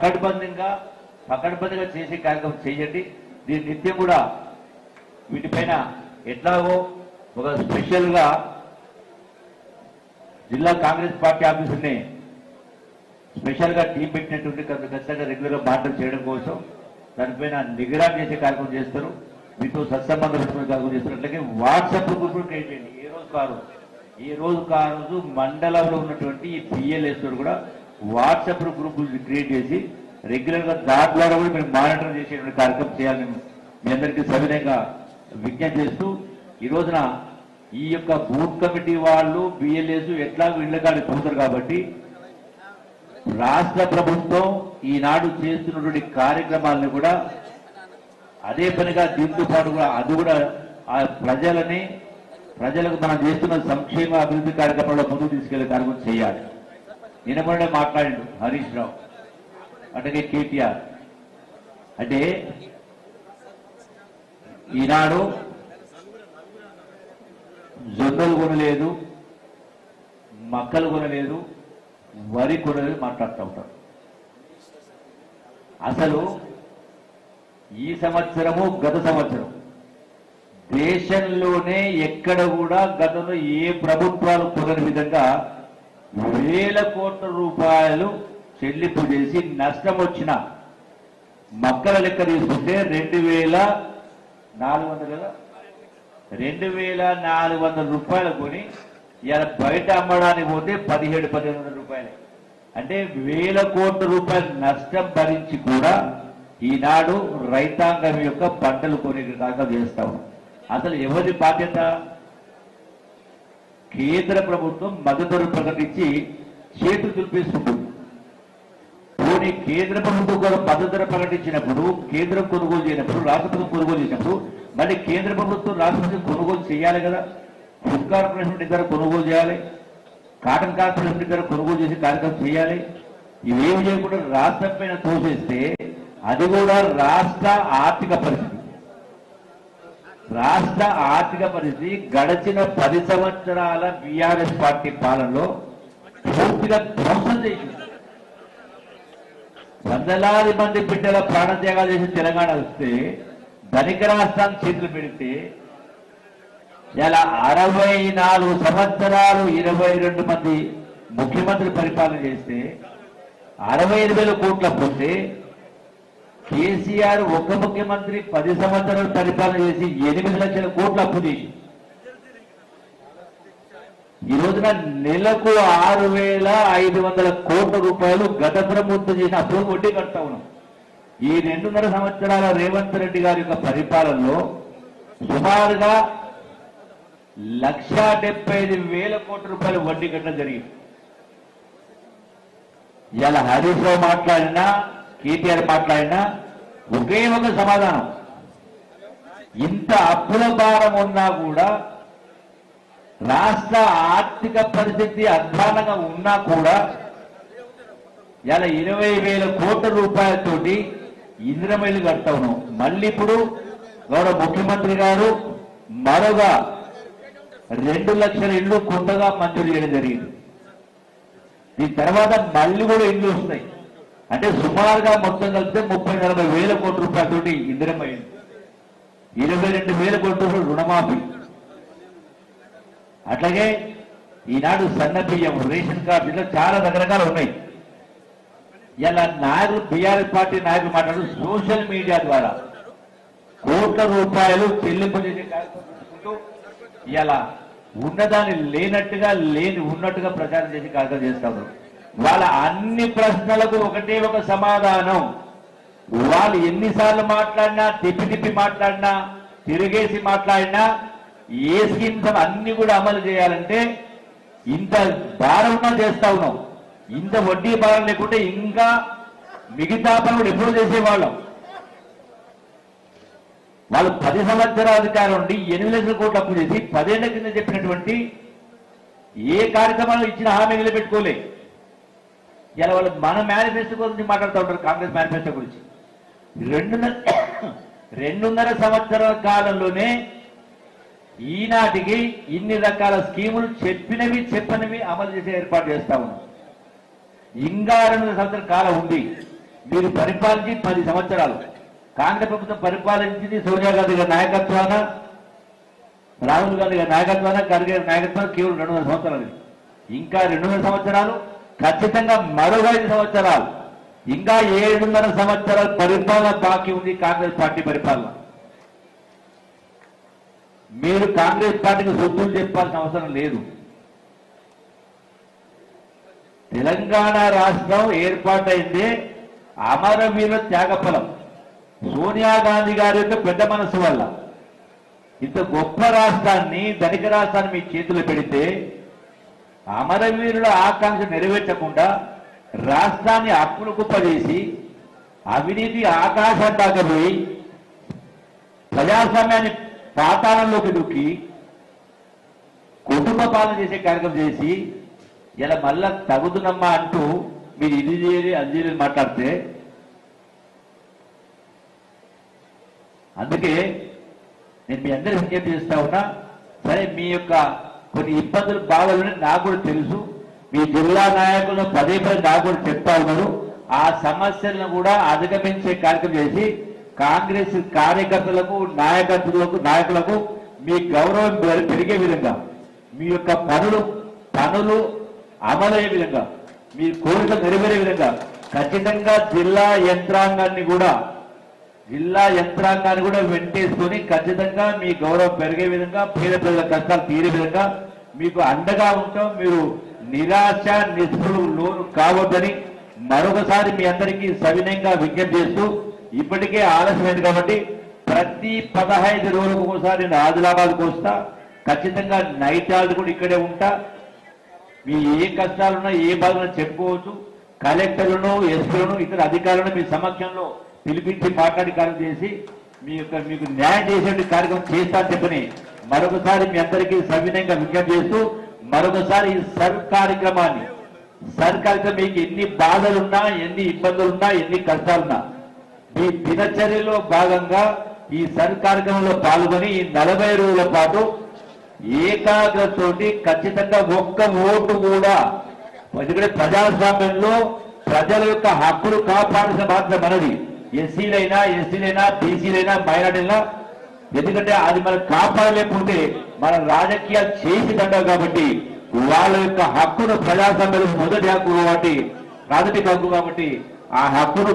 పకడ్బందీగా చేసే కార్యక్రమం చేయండి. దీని నిత్యం కూడా వీటిపైన ఎట్లాగో ఒక స్పెషల్గా జిల్లా కాంగ్రెస్ పార్టీ ఆఫీసుని స్పెషల్గా టీం పెట్టినటువంటి ఖచ్చితంగా రెగ్యులర్గా మాటలు చేయడం కోసం దానిపైన నిగరా చేసే కార్యక్రమం చేస్తారు. మీతో సత్సంబంధం కార్యక్రమం చేస్తారు. అట్లాగే వాట్సాప్ గ్రూపులు క్రియేట్ చేయండి. ఏ రోజు కారోజు మండలంలో ఉన్నటువంటి ఈ పిఎల్ఎస్ కూడా వాట్సాప్ గ్రూపులు క్రియేట్ చేసి రెగ్యులర్గా దాంట్లో కూడా మీరు మానిటర్ చేసేటువంటి కార్యక్రమం చేయాలని మీ అందరికీ సవినయంగా విజ్ఞప్తి చేస్తూ ఈ రోజున ఈ యొక్క బూత్ కమిటీ వాళ్ళు బిఎల్ఎస్ ఎట్లాగో ఇళ్లకాడికి పోతారు కాబట్టి రాష్ట్ర ప్రభుత్వం ఈనాడు చేస్తున్నటువంటి కార్యక్రమాలను కూడా అదే పనిగా దీంతో పాటు కూడా అది కూడా ఆ ప్రజలకు మనం చేస్తున్న సంక్షేమ అభివృద్ధి కార్యక్రమంలో ముందుకు తీసుకెళ్లే కార్యక్రమం చేయాలి. నిన్నమనే మాట్లాడిండు హరీష్ రావు అట్లాగే కేటీఆర్. అంటే ఈనాడు జొన్నలు కొనలేదు, మక్కలు కొనలేదు, వరి కొనలేదు మాట్లాడుతూ ఉంటారు. అసలు ఈ సంవత్సరము గత సంవత్సరం దేశంలోనే ఎక్కడ కూడా గతంలో ఏ ప్రభుత్వాలు కొనని విధంగా వేల కోట్ల రూపాయలు చెల్లింపు చేసి నష్టం వచ్చిన మక్కల లెక్క తీసుకుంటే 2,400 రూపాయలు కొని ఇలా బయట అమ్మడానికి పోతే 1700 రూపాయలు. అంటే వేల కోట్ల రూపాయల నష్టం భరించి కూడా ఈనాడు రైతాంగం యొక్క పంటలు కొని కాక చేస్తాం. అసలు ఎవరి బాధ్యత? కేంద్ర ప్రభుత్వం మద్దతు ధర ప్రకటించి చేతులు దులిపేసుకుంటుంది. పోనీ కేంద్ర ప్రభుత్వం కూడా మద్దతు ధర ప్రకటించినప్పుడు కేంద్రం కొనుగోలు చేయనప్పుడు రాష్ట్ర ప్రభుత్వం కొనుగోలు చేసినప్పుడు మళ్ళీ కేంద్ర ప్రభుత్వం రాష్ట్ర ప్రభుత్వం కొనుగోలు చేయాలి కదా. ఫుడ్ కార్పొరేషన్ దగ్గర కొనుగోలు చేయాలి, కాటన్ కార్పొరేషన్ దగ్గర కొనుగోలు చేసి కార్యక్రమం చేయాలి. ఇవేమి చేయకుండా రాష్ట్రం పైన తోసేస్తే అది కూడా రాష్ట్ర ఆర్థిక పరిస్థితి గడిచిన 10 సంవత్సరాల బీఆర్ఎస్ పార్టీ పాలనలో పూర్తిగా ధ్వంసం చేసింది. వందలాది మంది బిడ్డల ప్రాణత్యాగాలు చేసి తెలంగాణ వస్తే ధనిక రాష్ట్రాన్ని చేతులు పెడితే ఇలా 64 సంవత్సరాలు 22 మంది ముఖ్యమంత్రి పరిపాలన చేస్తే 65,000 కోట్ల పోతే కేసీఆర్ ఒక ముఖ్యమంత్రి 10 సంవత్సరాలు పరిపాలన చేసి 8 లక్షల కోట్ల అప్పు చేసి ఈ రోజున నెలకు 6,500 కోట్ల రూపాయలు గత ప్రభుత్వం చేసిన అప్పులు వడ్డీ కడతా ఉన్నాం. ఈ 2.5 సంవత్సరాల రేవంత్ రెడ్డి గారి యొక్క పరిపాలనలో సుమారుగా 1,75,000 కోట్ల రూపాయలు వడ్డీ కట్టడం జరిగింది. ఇలా హరీష్ రావు మాట్లాడినా కేటీఆర్ మాట్లాడినా ఒకే ఒక సమాధానం, ఇంత అప్పుల భారం ఉన్నా కూడా రాష్ట్ర ఆర్థిక పరిస్థితి అధ్వానంగా ఉన్నా కూడా ఇలా 20,000 కోట్ల రూపాయలతోటి ఇందిరమ్మ ఇల్లు కడతా ఉన్నాం. మళ్ళీ ఇప్పుడు గౌరవ ముఖ్యమంత్రి గారు మరొక 2 లక్షల ఇళ్లు కొత్తగా మంజూరు చేయడం జరిగింది. దీని తర్వాత మళ్ళీ కూడా ఇల్లు వస్తాయి. అంటే సుమారుగా మొత్తం కలిపితే 30,000-40,000 కోట్ల రూపాయలతోటి ఇందిరమ్మ ఇల్లు, 22,000 కోట్ల రూపాయలు రుణమాఫీ. అట్లాగే ఈనాడు సన్న బియ్యం, రేషన్ కార్డు, ఇట్లా చాలా రకరకాలు ఉన్నాయి. ఇలా నాయకులు బీఆర్ఎస్ పార్టీ నాయకులు మాట్లాడు సోషల్ మీడియా ద్వారా కోట్ల రూపాయలు చెల్లింపు చేసే కార్యక్రమం చేసుకుంటూ ఇలా ఉన్నదాన్ని లేనట్టుగా ఉన్నట్టుగా ప్రచారం చేసి కార్యక్రమం చేస్తారు. వాళ్ళ అన్ని ప్రశ్నలకు ఒకటే ఒక సమాధానం. వాళ్ళు ఎన్నిసార్లు మాట్లాడినా, తిప్పి మాట్లాడినా, తిరిగేసి మాట్లాడినా ఏ స్కీమ్స్ అన్ని కూడా అమలు చేయాలంటే ఇంత భారం చేస్తా ఉన్నాం. ఇంత వడ్డీ భారం లేకుంటే ఇంకా మిగతా పనులు ఎప్పుడు చేసేవాళ్ళం. వాళ్ళు 10 సంవత్సరాల అధికారం ఉండి 8 లక్షల కోట్ల అప్పు చేసి 10 ఏళ్ల కింద చెప్పినటువంటి ఏ కార్యక్రమాలు ఇచ్చిన హామీ నిలబెట్టుకోలే. ఇలా వాళ్ళు మన మేనిఫెస్టో గురించి మాట్లాడుతూ ఉంటారు, కాంగ్రెస్ మేనిఫెస్టో గురించి. 2.5 సంవత్సరాల కాలంలోనే ఈనాటికి ఇన్ని రకాల స్కీములు చెప్పనివి అమలు చేసే ఏర్పాటు చేస్తా ఉన్నాం. ఇంకా 2 సంవత్సరాల కాలం ఉంది. మీరు పరిపాలించి 10 సంవత్సరాలు. కాంగ్రెస్ ప్రభుత్వం పరిపాలించింది సోనియా గాంధీ గారి నాయకత్వాన, రాహుల్ గాంధీ గారి నాయకత్వాన, ఖర్గే గారి నాయకత్వాన కేవలం 200 సంవత్సరాలు. ఇంకా 200 సంవత్సరాలు, ఖచ్చితంగా మరో 5 సంవత్సరాలు, ఇంకా 7.5 సంవత్సరాల పరిపాలన బాకీ ఉంది కాంగ్రెస్ పార్టీ పరిపాలన. మీరు కాంగ్రెస్ పార్టీకి సొత్తులు చెప్పాల్సిన అవసరం లేదు. తెలంగాణ రాష్ట్రం ఏర్పాటైందే అమరవీరుల త్యాగఫలం. సోనియా గాంధీ గారి యొక్క పెద్ద మనసు వల్ల ఇంత గొప్ప రాష్ట్రాన్ని, ధనిక రాష్ట్రాన్ని మీ చేతులు పెడితే అమరవీరుల ఆకాంక్ష నెరవేర్చకుండా రాష్ట్రాన్ని అప్పులు కుప్పజేసి అవినీతి ఆకాశం దాకపోయి ప్రజాస్వామ్యాన్ని పాతాళంలోకి దుక్కి కుటుంబ పాలన చేసే కార్యక్రమం చేసి ఇలా మళ్ళా తగుదునమ్మా అంటూ మీరు ఇది చేయని అది చేయని మాట్లాడితే, అందుకే నేను మీ అందరూ విజ్ఞప్తి చేస్తా ఉన్నా. సరే, మీ యొక్క కొన్ని ఇబ్బందులు బాధలు నాకు కూడా తెలుసు. మీ జిల్లా నాయకులను పదే నాకు కూడా చెప్తా ఉన్నారు. ఆ సమస్యలను కూడా అధిగమించే కార్యక్రమం చేసి కాంగ్రెస్ కార్యకర్తలకు, నాయకులకు మీ గౌరవం పెరిగే విధంగా, మీ యొక్క పనులు అమలయ్యే విధంగా, మీ కోరికలు నెరవేరే విధంగా ఖచ్చితంగా జిల్లా యంత్రాంగాన్ని కూడా వెంటేసుకొని ఖచ్చితంగా మీ గౌరవం పెరిగే విధంగా, పేద ప్రజల కష్టాలు తీరే విధంగా మీకు అండగా ఉంటాం. మీరు నిరాశ నిస్పృహకు లోను కావద్దని మరొకసారి మీ అందరికీ సవినయంగా విజ్ఞప్తి చేస్తూ, ఇప్పటికే ఆలస్యమైంది కాబట్టి ప్రతి 15 రోజులకు ఒకసారి నేను ఆదిలాబాద్కు వస్తా. ఖచ్చితంగా నైట్ హాల్ట్ కూడా ఇక్కడే ఉంటా. మీ ఏ కష్టాలున్నా, ఏ బాధలున్నా చెప్పుకోవచ్చు. కలెక్టర్లను, ఎస్పీలను, ఇతర అధికారులను మీ సమక్షంలో పిలిపించి మాట్లాడి కార్యక్రమం చేసి మీకు న్యాయం చేసే కార్యక్రమం చేస్తా అని చెప్పని మరొకసారి మీ అందరికీ సవినయంగా విజ్ఞప్తి చేస్తూ, మరొకసారి ఈ సర్ కార్యక్రమం మీకు ఎన్ని బాధలున్నా, ఎన్ని ఇబ్బందులున్నా, ఎన్ని కష్టాలున్నా మీ దినచర్యలో భాగంగా ఈ సర్ కార్యక్రమంలో పాల్గొని ఈ 40 రోజుల పాటు ఏకాగ్రతతోటి ఖచ్చితంగా ఒక్క ఓటు కూడా, ఎందుకంటే ప్రజాస్వామ్యంలో ప్రజల యొక్క హక్కులు కాపాడాల్సిన బాధ్యత మనది. ఎస్సీలైనా, ఎస్టీలైనా, బీసీలైనా, మైనార్టీలైనా. ఎందుకంటే అది మనం కాపాడలేకపోతే మన రాజకీయాలు చేసి దండవు. కాబట్టి వాళ్ళ యొక్క హక్కును ప్రజాస్వామ్యంలో మొదటి హక్కు కాబట్టి, ప్రాథమిక హక్కు కాబట్టి ఆ హక్కును